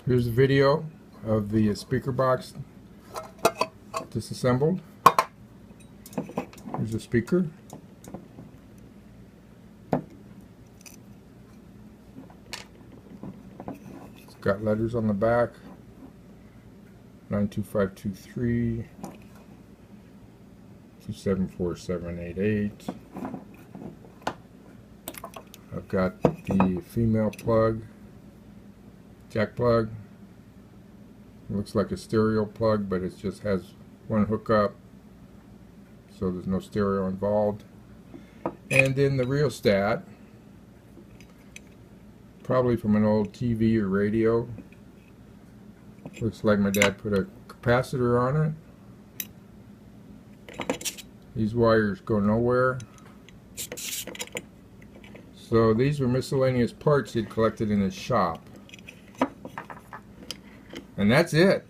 Here's a video of the speaker box disassembled. Here's the speaker. It's got letters on the back. 92523 274-788. I've got the female plug, jack plug. It looks like a stereo plug, but it just has one hookup, so there's no stereo involved. And then the rheostat, probably from an old TV or radio. Looks like my dad put a capacitor on it. These wires go nowhere. So these were miscellaneous parts he'd collected in his shop. And that's it.